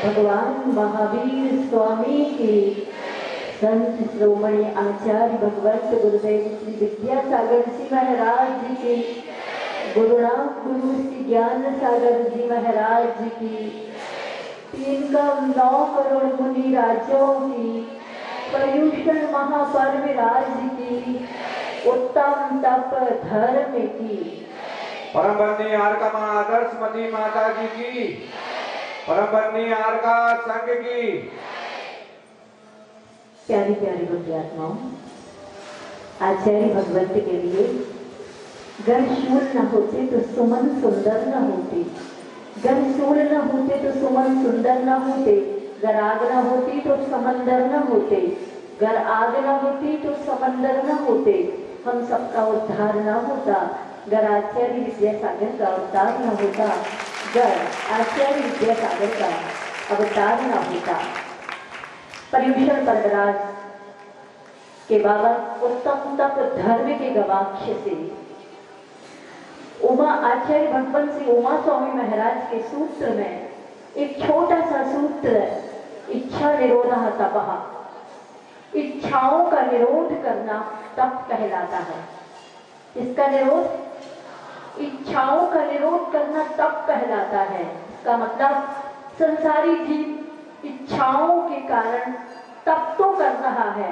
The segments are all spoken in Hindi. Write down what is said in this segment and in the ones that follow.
भगवान महावीर स्वामी की, संत श्रोमणी आचार्य भगवत गुरुदेव श्री विद्यासागर जी महाराज जी की, गुरुनाम गुरु श्री ज्ञान सागर जी महाराज जी की, 9 करोड़ मुनि राजों की, पर्युषण महापर्व राज की, उत्तम तप धर्म की, परम बंदी आरका आदर्श मती माता जी की, परम बंदी आरका संघ की। प्यारी प्यारी बुद्धि आत्माओं, आचार्य भगवत के लिए घर शूल न होते तो सुमन सुंदर न होते, घर शूल न होते तो सुमन सुंदर न होते, घर आग न होती तो समंदर न होते, घर आग न होती तो समंदर न होते, हम सबका उद्धार न होता, घर आचार्य विद्यासागर का अवतार न होता, घर आचार्य विद्यासागर का अवतार न होता। पर्युषण पर्वराज के बाबा उत्तम तप धर्म के गवाक्ष से उमा आचार्य भगवान श्री उमा स्वामी महाराज के सूत्र में एक छोटा सा सूत्र, इच्छा निरोधा तपः, इच्छाओं का निरोध करना तप कहलाता है। इसका निरोध, इच्छाओं का निरोध करना तप कहलाता है। इसका मतलब संसारी जीव इच्छाओं के कारण तप तो कर रहा है,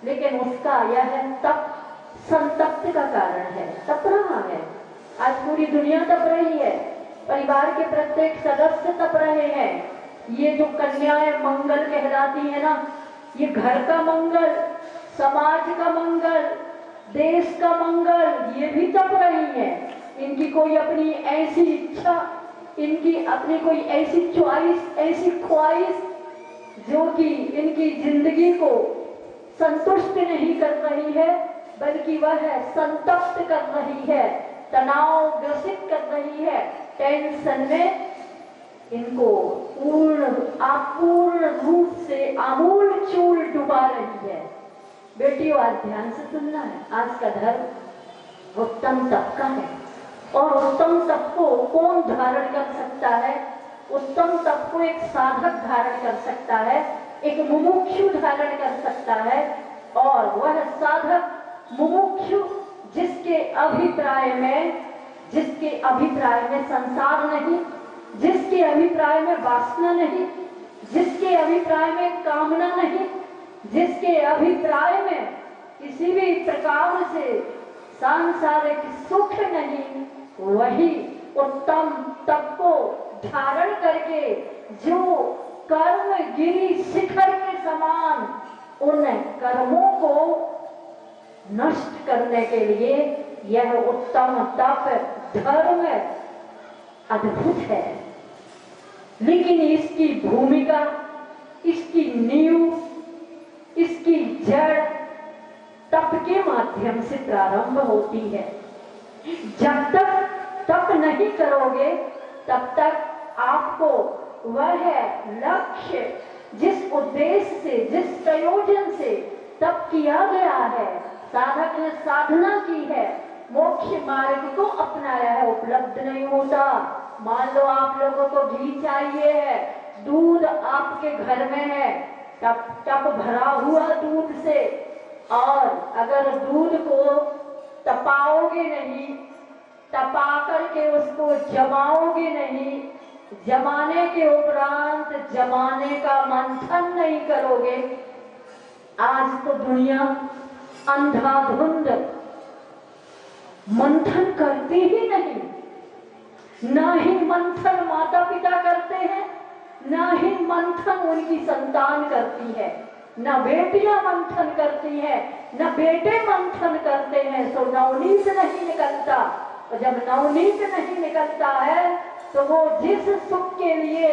लेकिन उसका यह तप संतप्त का कारण है, तप रहा है। आज पूरी दुनिया तप रही है, परिवार के प्रत्येक सदस्य तप रहे हैं। ये जो कन्याएं मंगल कहलाती है ना, ये घर का मंगल, समाज का मंगल, देश का मंगल, ये भी तप रही है। इनकी कोई अपनी ऐसी इच्छा, इनकी अपनी कोई ऐसी चॉइस, ऐसी ख्वाहिश जो कि इनकी जिंदगी को संतुष्ट नहीं कर रही है, बल्कि वह संतप्त कर रही है, तनाव ग्रसित कर रही है, टेंशन में इनको अपूर्ण रूप से आमूल चूल डुबा रही है। बेटियों, आज ध्यान से सुनना है, आज का धर्म उत्तम तप का है। और उत्तम तप को कौन धारण कर सकता है? उत्तम तप को एक साधक धारण कर सकता है, एक मुमुक्षु धारण कर सकता है, और वह साधक मुमुक्षु जिसके अभिप्राय में संसार नहीं, जिसके अभिप्राय में वासना नहीं, जिसके अभिप्राय में कामना नहीं, जिसके अभिप्राय में किसी भी प्रकार से सांसारिक सुख नहीं, वही उत्तम तप को धारण करके जो कर्म गिरी शिखर के समान उन कर्मों को नष्ट करने के लिए यह उत्तम तप धर्म अद्भुत है। लेकिन इसकी भूमिका, इसकी नींव, इसकी जड़ तप के माध्यम से प्रारंभ होती है। जब तक तप नहीं करोगे तब तक आपको वह लक्ष्य, जिस उद्देश्य से, जिस प्रयोजन से तप किया गया है, साधक ने साधना की है, मोक्ष मार्ग को अपनाया है, उपलब्ध नहीं होता। मान लो आप लोगों को घी चाहिए है, दूध आपके घर में है, टप भरा हुआ दूध से, और अगर दूध को तपाओगे नहीं, तपा करके उसको जमाओगे नहीं, जमाने के उपरांत जमाने का मंथन नहीं करोगे। आज तो दुनिया अंधाधुंध मंथन करती ही नहीं, ना ही मंथन माता पिता करते हैं, ना ही मंथन उनकी संतान करती है, न बेटियां मंथन करती है, न बेटे मंथन करते हैं, तो नवनीत नहीं निकलता। और जब नवनीत नहीं निकलता है तो वो जिस सुख के लिए,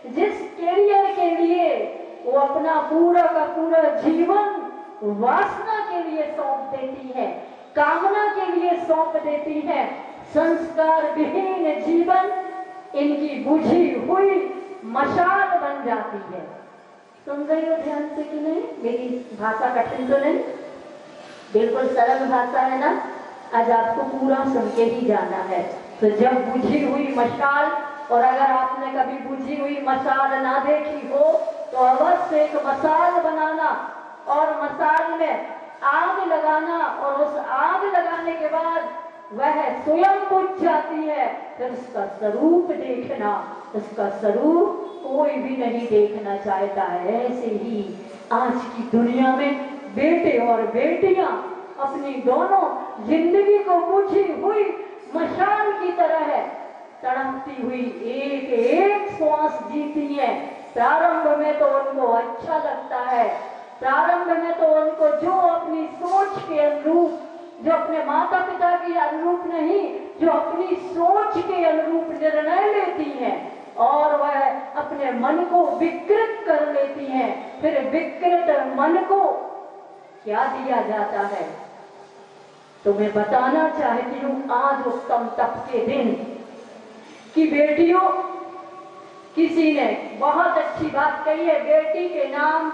जिस कैरियर के लिए वो अपना पूरा का पूरा जीवन वासना के लिए सौंप देती है, कामना के लिए सौंप देती है, संस्कार विहीन जीवन इनकी बुझी हुई मशाल बन जाती है। सुन रही हो ध्यान से कि नहीं? मेरी भाषा कठिन तो नहीं, बिल्कुल सरल भाषा है ना? आज आपको पूरा सुन के ही जाना है। तो जब बुझी हुई मशाल, और अगर आपने कभी बुझी हुई मशाल ना देखी हो तो अवश्य एक मशाल बनाना और मशाल में आग लगाना, और उस आग लगाने के बाद वह स्वयं बुझ जाती है, फिर उसका स्वरूप देखना, उसका स्वरूप कोई भी नहीं देखना चाहता है। ऐसे ही आज की दुनिया में बेटे और बेटियां अपनी दोनों जिंदगी को बुझी हुई मशाल की तरह तड़पती हुई एक एक श्वास जीती है। प्रारंभ में तो उनको अच्छा लगता है, प्रारंभ में तो उनको जो अपनी सोच के अनुरूप, जो अपने माता पिता के अनुरूप नहीं, जो अपनी सोच के अनुरूप निर्णय लेती हैं, और वह अपने मन को विकृत कर लेती हैं। फिर विकृत मन को क्या दिया जाता है? तो मैं बताना चाहती हूँ आज उत्तम तप के दिन कि बेटियों, किसी ने बहुत अच्छी बात कही है, बेटी के नाम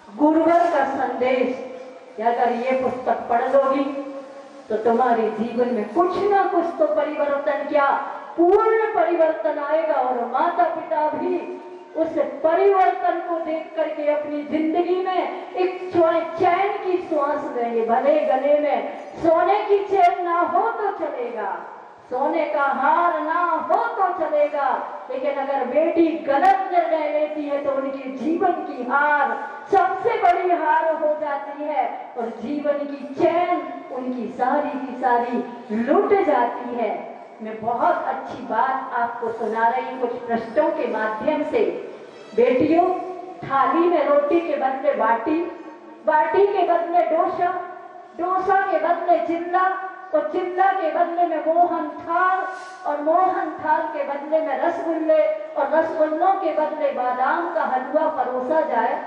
गुरुवर का संदेश। अगर ये पुस्तक पढ़ लोगी तो तुम्हारे जीवन में कुछ ना कुछ तो परिवर्तन, क्या पूर्ण परिवर्तन आएगा, और माता पिता भी उस परिवर्तन को देख करके अपनी जिंदगी में एक चैन की श्वास लेंगे। भले गले में सोने की चैन ना हो तो चलेगा, सोने का हार ना हो तो चलेगा, लेकिन अगर बेटी गलत निर्णय लेती है तो उनके जीवन की हार सबसे बड़ी हार हो जाती है, और जीवन की चैन उनकी सारी की सारी लुट जाती है। मैं बहुत अच्छी बात आपको सुना रही हूँ कुछ पृष्ठों के माध्यम से। बेटियों, थाली में रोटी के बदले बाटी, बाटी के बदले डोसा, डोसा के बदले चिल्ला, और चिल्ला के बदले में मोहन थाल, और मोहन थाल के बदले में रसगुल्ले, और रसगुल्लों के बदले बादाम का हलवा परोसा जाए,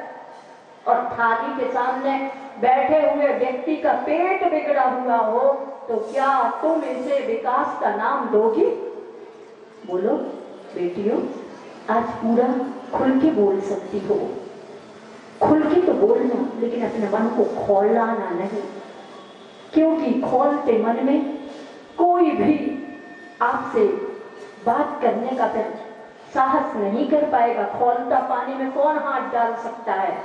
और थाली के सामने बैठे हुए व्यक्ति का पेट बिगड़ा हुआ हो, तो क्या तुम इसे विकास का नाम दोगी? बोलो बेटियों, आज पूरा खुल के बोल सकती हो, खुल के तो बोलना, लेकिन अपने मन को खोलना नहीं, क्योंकि खोलते मन में कोई भी आपसे बात करने का फिर साहस नहीं कर पाएगा। खौलता पानी में कौन हाथ डाल सकता है?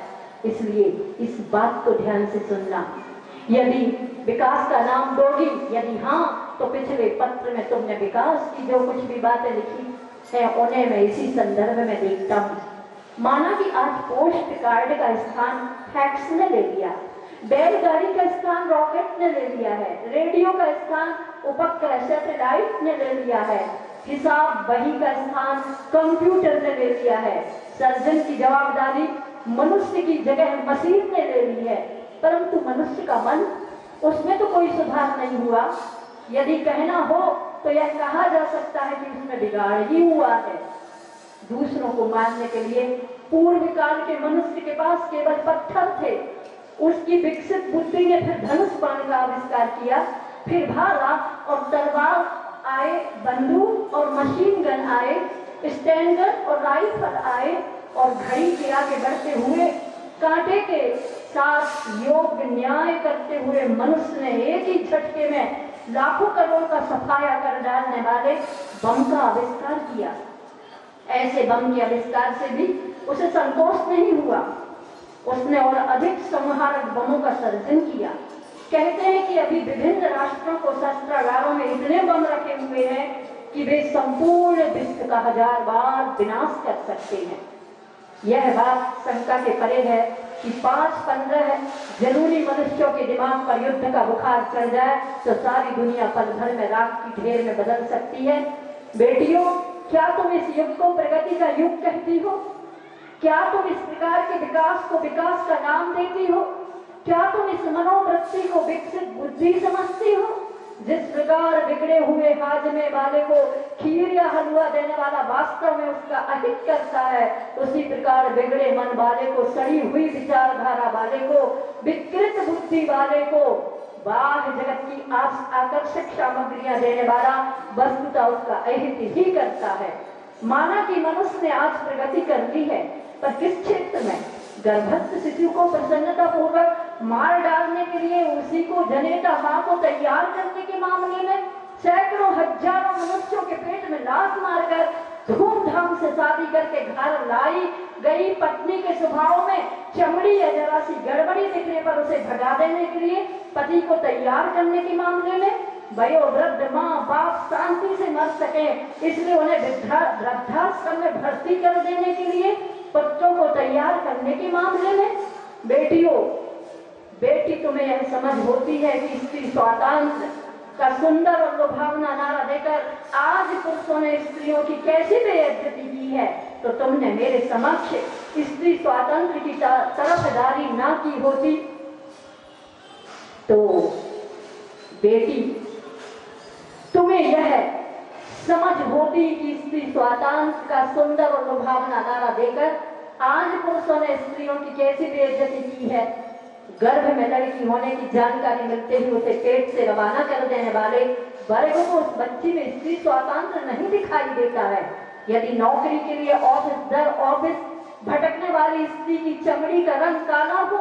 इसलिए इस बात को ध्यान से सुनना। यदि विकास का नाम दोगी, यदि हाँ, तो पिछले पत्र में तुमने विकास की जो कुछ भी बातें लिखी है उन्हें मैं इसी संदर्भ में देखता हूँ। माना कि आज पोस्ट कार्ड का स्थान फैक्स ने ले लिया, बैलगाड़ी का स्थान रॉकेट ने ले लिया है, रेडियो का स्थान उपग्रह सैटेलाइट ने ले लिया है, हिसाब बही का स्थान कंप्यूटर ने ले लिया है, सर्जन की जवाबदारी मनुष्य की जगह मशीन ने ले ली है, परंतु मनुष्य का मन, उसमें तो कोई सुधार नहीं हुआ। यदि कहना हो तो यह कहा जा सकता है कि उसमें बिगाड़ ही हुआ है। दूसरों को मारने के लिए पूर्व काल के मनुष्य के पास केवल पत्थर थे। उसकी विकसित बुद्धि ने फिर धनुष बाण का आविष्कार किया, फिर भाला और तलवार आए, बंदूक और मशीन गन आए, स्टैंड गन और राइफल आए, और घड़ी के आगे बढ़ते हुए कांटे के साथ योग न्याय करते हुए मनुष्य ने एक ही झटके में लाखों करोड़ का सफाया कर डालने वाले बम का आविष्कार किया। ऐसे बम के आविष्कार से भी उसे संतोष नहीं हुआ, उसने और अधिक संहारक बमों का सर्जन किया। कहते हैं कि अभी विभिन्न राष्ट्रों को शस्त्रागारों में इतने बम रखे हुए हैं कि वे संपूर्ण विश्व का 1000 बार विनाश कर सकते हैं। यह बात शंका के परे है कि 5-15 जरूरी मनुष्यों के दिमाग पर युद्ध का बुखार चढ़ जाए तो सारी दुनिया पल भर में राख की ढेर में बदल सकती है। बेटियों, क्या तुम इस युग को प्रगति का युग कहती हो? क्या तुम इस प्रकार के विकास को विकास का नाम देती हो? क्या तुम इस मनोवृत्ति को विकसित बुद्धि समझती हो? जिस प्रकार बिगड़े हुए हाजमे वाले को खीर या हलवा देने वाला वास्तव में उसका अहित करता है, उसी प्रकार बिगड़े मन वाले को, सड़ी हुई विचारधारा वाले को, विकृत बुद्धि वाले को बाह्य जगत की आकर्षक सामग्रियां देने वाला वस्तुतः उसका अहित ही करता है। माना कि मनुष्य ने आज प्रगति कर ली है, पर किस क्षेत्र में? गर्भस्थ शिशु को प्रसन्नता पूर्वक मार डालने के लिए, उसी को जनेता मां को तैयार करने के मामले में, सैकड़ों हजारों मनुष्यों के पेट में लात मारकर धूमधाम से शादी करके घर लाई गई पत्नी के स्वभाव में चमड़ी या जरा सी गड़बड़ी दिखने पर उसे भगा देने के लिए पति को तैयार करने के मामले में, वयोवृद्ध माँ बाप शांति से मर सके इसलिए उन्हें वृद्धाश्रम में भर्ती कर देने के लिए बच्चों को तैयार करने के मामले में, बेटियों, बेटी तुम्हें यह समझ होती है कि स्त्री स्वातंत्र का सुंदर और लुभावना नारा देकर आज पुरुषों ने स्त्रियों की कैसी बेइज्जती की है, तो तुमने मेरे समक्ष स्त्री स्वातंत्र की तरफदारी ना की होती तो बेटी तुम्हें यह समझ होती कि स्त्री स्वातंत्र का सुंदर और लुभावना नारा देकर आज पुरुषों ने स्त्रियों की कैसी बेइज्जती की है। गर्भ में लड़की होने की जानकारी मिलते ही उसे पेट से रवाना कर देने वाले वर्ग को उस बच्ची में स्त्री स्वातंत्र नहीं दिखाई देता है। यदि नौकरी के लिए ऑफिस दर ऑफिस भटकने वाली स्त्री की चमड़ी का रंग काला हो,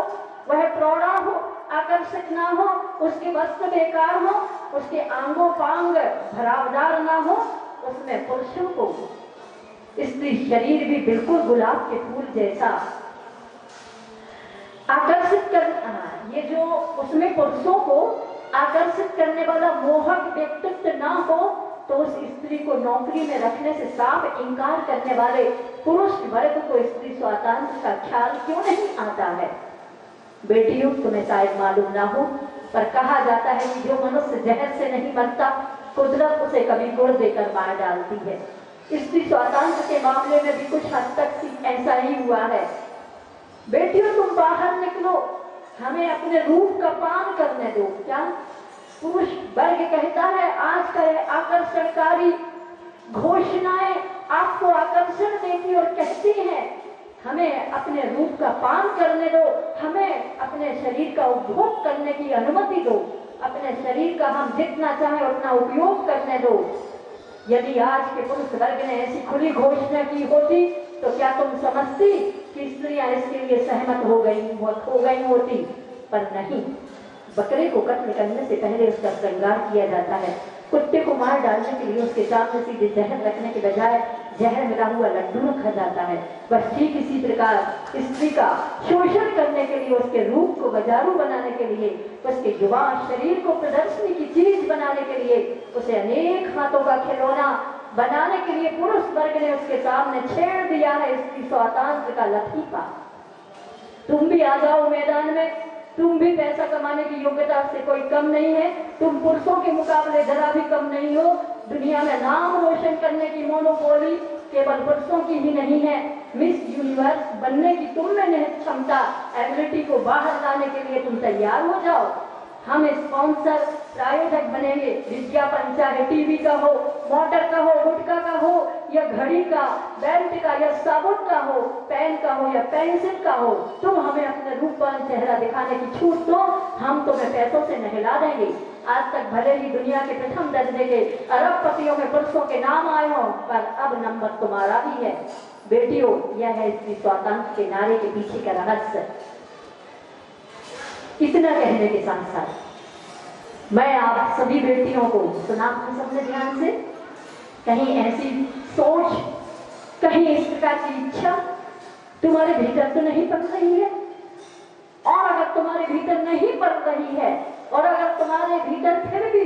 वह प्रौढ़ा हो, आकर्षक ना हो, उसके वस्त्र बेकार हो, उसके आंगों पांग भरावदार ना हो, उसमें पुरुषों को स्त्री शरीर भी बिल्कुल गुलाब के फूल जैसा आकर्षित कर, ये जो उसमें पुरुषों को आकर्षित करने वाला मोहक व्यक्तित्व ना हो तो उस स्त्री को नौकरी में रखने से साफ इंकार करने वाले पुरुष वर्ग को स्त्री स्वातंत्र का ख्याल क्यों नहीं आता है। बेटियों, तुम्हें शायद मालूम ना हो, पर कहा जाता है कि जो मनुष्य जहर से नहीं मरता कुदरत उसे कभी गुड़ देकर मार डालती है। स्त्री स्वातंत्र के मामले में भी कुछ हद तक ऐसा ही हुआ है। बेटियों, तुम बाहर निकलो, हमें अपने रूप का पान करने दो। क्या पुरुष वर्ग कहता है, आज का आकर्षणकारी घोषणाएं आपको आकर्षण देती और कहती हैं हमें अपने रूप का पान करने दो, हमें अपने शरीर का उपभोग करने की अनुमति दो, अपने शरीर का हम जितना चाहे उतना उपयोग करने दो। यदि आज के पुरुष वर्ग ने ऐसी खुली घोषणा की होती तो क्या तुम समझती कि स्त्रियां इसके लिए सहमत हो गई होती? पर नहीं। बकरे को कत्ल करने से पहले उसका श्रृंगार किया जाता है, कुत्ते को मार डालने के लिए उसके सामने सीधे जहर रखने के बजाय जहर मिला हुआ लड्डू रखा जाता है। बस ठीक इसी प्रकार स्त्री का शोषण करने के लिए, उसके रूप को बाजारू बनाने के लिए, उसके युवा शरीर को प्रदर्शनी की चीज बनाने के लिए, उसे अनेक हाथों का खिलौना बनाने के लिए पुरुष वर्ग ने उसके सामने छेड़ दिया है इसकी स्वातंत्र का लतीफा। तुम भी आ जाओ मैदान में, तुम भी पैसा कमाने की योग्यता से कोई कम नहीं है, तुम पुरुषों के मुकाबले जरा भी कम नहीं हो। दुनिया में नाम रोशन करने की मोनोपोली केवल पुरुषों की ही नहीं है। मिस यूनिवर्स बनने की तुम में निहित क्षमता, एबिलिटी को बाहर लाने के लिए तुम तैयार हो जाओ। हम स्पॉन्सर प्रायोजक बनेंगे। विज्ञापन चाहे टीवी का हो, मोटर का हो, गुटखा का हो, या घड़ी का, बेल्ट का, या साबुन का हो, पेन का हो या पेंसिल का हो, तुम हमें अपने रूपवान चेहरा दिखाने की छूट दो, हम तुम्हें पैसों से नहला देंगे। आज तक भले ही दुनिया के प्रथम दर्जे के अरबपतियों में पुरुषों के नाम आए हों, पर अब नंबर तुम्हारा ही है। बेटियों, यह है इसकी स्वातंत्र के नारे के पीछे का रहस्य। इतना कहने के साथ साथ मैं आप सभी बेटियों को सुना सबने ध्यान से, कहीं ऐसी सोच, कहीं इस प्रकार की इच्छा तुम्हारे भीतर तो नहीं पड़ रही है? और अगर तुम्हारे भीतर नहीं पड़ रही है, और अगर तुम्हारे भीतर फिर भी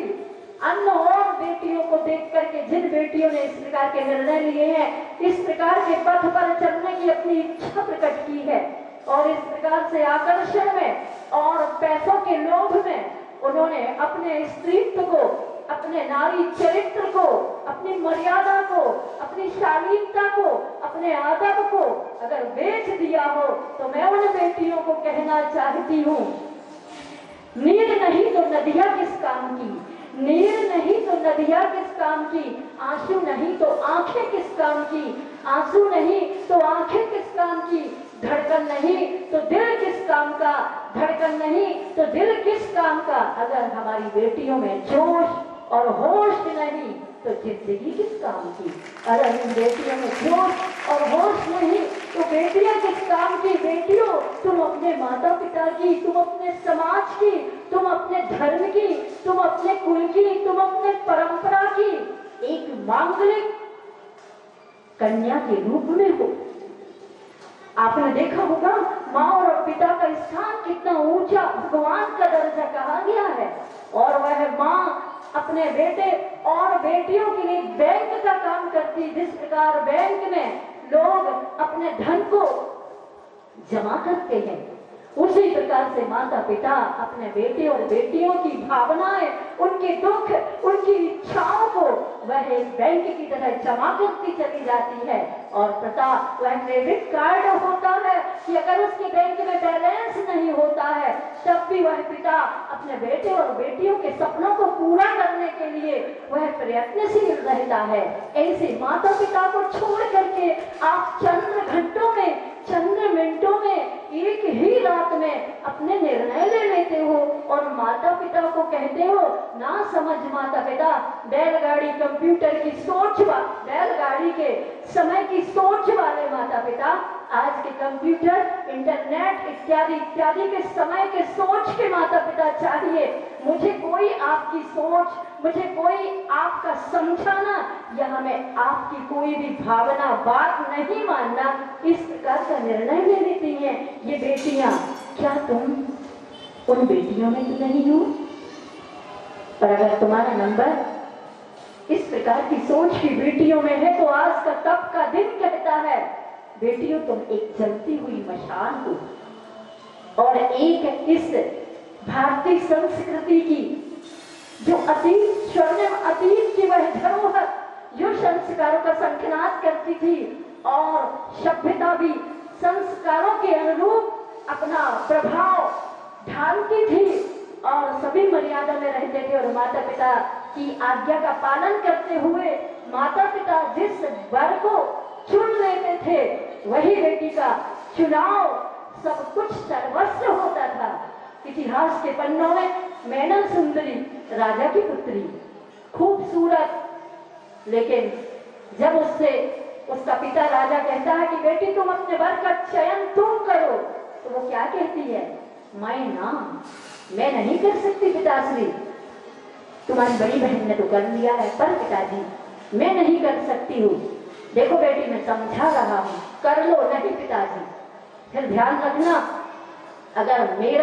अन्य और बेटियों को देख करके जिन बेटियों ने इस प्रकार के निर्णय लिए हैं, इस प्रकार के पथ पर चलने की अपनी इच्छा प्रकट की है, और इस प्रकार से आकर्षण में और पैसों के लोभ में उन्होंने अपने स्त्रीत्व को, अपने नारी चरित्र को, अपनी मर्यादा को, अपनी शालीनता को, अपने आदब को अगर बेच दिया हो, तो मैं उन बेटियों को कहना चाहती हूँ, नीर नहीं तो नदियाँ किस काम की, नीर नहीं तो नदियाँ किस काम की, आंसू नहीं तो आंखें किस काम की, आंसू नहीं तो आंखें किस काम की, धड़कन नहीं तो दिल किस काम का, धड़कन नहीं तो दिल किस काम का। अगर हमारी बेटियों में जोश और होश नहीं तो जिंदगी किस काम की। अगर इन बेटियों में जोश और होश नहीं तो बेटियां किस काम की। बेटियों, तुम अपने माता पिता की, तुम अपने समाज की, तुम अपने धर्म की, तुम अपने कुल की, तुम अपने परंपरा की एक मांगलिक कन्या के रूप में हो। आपने देखा होगा माँ और पिता का स्थान कितना ऊंचा, भगवान का दर्जा कहा गया है, और वह माँ अपने बेटे और बेटियों के लिए बैंक का काम करती। जिस प्रकार बैंक में लोग अपने धन को जमा करते हैं, उसी प्रकार से माता पिता अपने बेटे और बेटियों की भावनाएं, उनके दुख, उनकी इच्छाओं को वह एक बैंक की तरह जमा करती चली जाती है। और पता वह क्रेडिट कार्ड होता है कि अगर उसके बैंक में बैलेंस नहीं होता है, तब भी वह पिता अपने बेटे और बेटियों के सपनों को पूरा करने के लिए वह प्रयत्नशील रहता है। ऐसे माता पिता को छोड़ करके आप चंद घंटों में, चंद मिनटों में, एक ही रात में अपने निर्णय ले लेते हो, और माता पिता को कहते हो ना समझ माता पिता। बैलगाड़ी कंप्यूटर की सोच, बैलगाड़ी के समय की सोच वाले माता पिता आज के कंप्यूटर, इंटरनेट इत्यादि इत्यादि के समय के सोच के माता पिता चाहिए। मुझे कोई आपकी सोच, मुझे कोई आपका समझाना, या हमें आपकी कोई भी भावना, बात नहीं मानना, इस प्रकार का निर्णय ले लेती हैं ये बेटियां। क्या तुम उन बेटियों में तो नहीं हो? पर अगर तुम्हारा नंबर इस प्रकार की सोच की बेटियों में है, तो आज का तब का दिन कहता है, बेटियों तुम एक जलती हुई मशाल हो, और एक इस भारतीय संस्कृति की जो अतीत, स्वर्णिम अतीत की वह धरोहर, जो संस्कारों का संख्यात करती थी, और सभ्यता भी संस्कारों के अनुरूप अपना प्रभाव ढालती थी, और सभी मर्यादा में रहते थे, और माता पिता की आज्ञा का पालन करते हुए माता पिता जिस वर को चुन लेते थे, वही बेटी का चुनाव सब कुछ सर्वस्व होता था। इतिहास के पन्नों में मैनन सुंदरी, राजा की पुत्री, खूबसूरत, लेकिन जब उसका पिता राजा कहता है कि बेटी तुम अपने वर का चयन तुम करो, तो वो क्या कहती है? मैं नहीं कर सकती पिताश्री, तुम्हारी बड़ी बहन ने तो कर लिया है, पर पिताजी मैं नहीं कर सकती हूँ। देखो बेटी मैं समझा रहा हूँ, कर लो। नहीं पिताजी, फिर ध्यान रखना, अगर मेरा